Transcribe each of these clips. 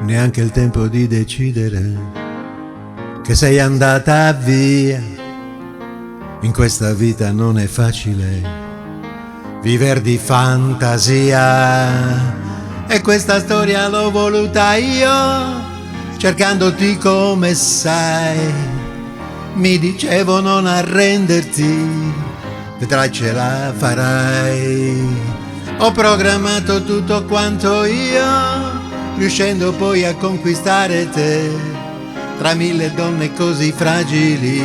neanche il tempo di decidere che sei andata via. In questa vita non è facile viver di fantasia, e questa storia l'ho voluta io, cercandoti come sai. Mi dicevo non arrenderti, vedrai ce la farai. Ho programmato tutto quanto io, riuscendo poi a conquistare te. Tra mille donne così fragili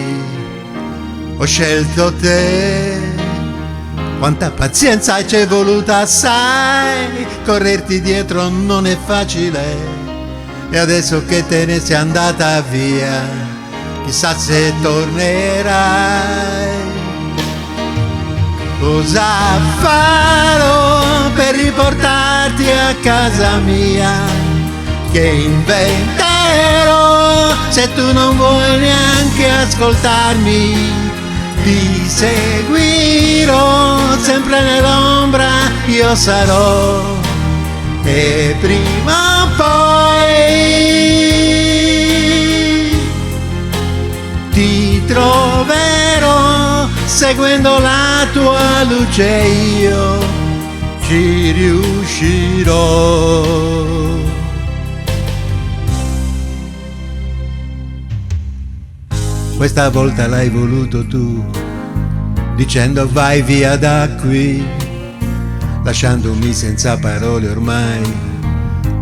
ho scelto te. Quanta pazienza ci è voluta, sai, correrti dietro non è facile, e adesso che te ne sei andata via, chissà se tornerai. Cosa farò per riportarti a casa mia? Che inventerò se tu non vuoi neanche ascoltarmi? Ti seguirò, sempre nell'ombra io sarò, e prima o poi ti troverò, seguendo la tua luce io ci riuscirò. Questa volta l'hai voluto tu, dicendo vai via da qui, lasciandomi senza parole ormai,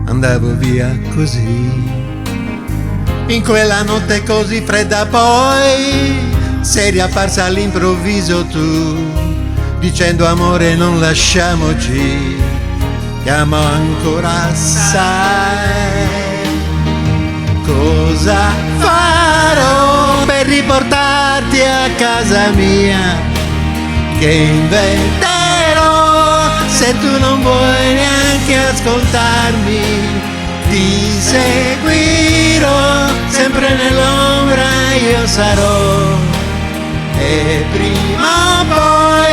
andavo via così. In quella notte così fredda poi sei riapparsa all'improvviso tu, dicendo amore non lasciamoci, ti amo ancora assai. Cosa farò per riportarti a casa mia? Che inventerò se tu non vuoi neanche ascoltarmi? Ti seguirò, sempre nell'ombra io sarò, e prima o poi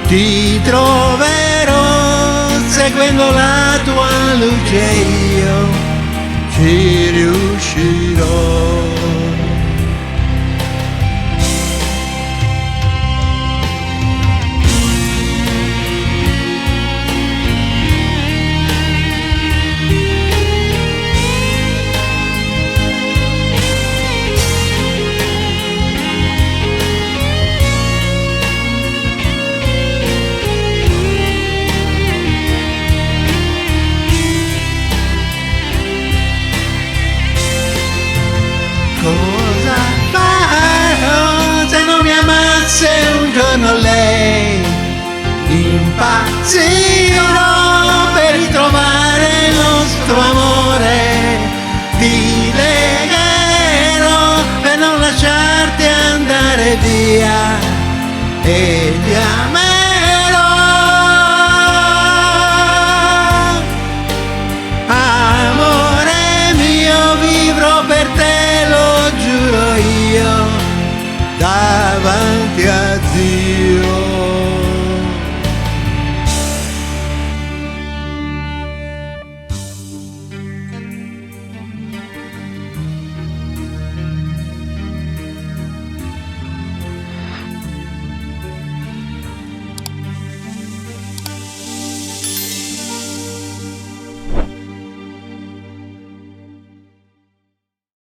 ti troverò, seguendo la tua luce io ci riuscirò. Cosa farò se non mi amasse un giorno lei? Impazzirò per ritrovare il nostro amore, ti legherò per non lasciarti andare via, e ti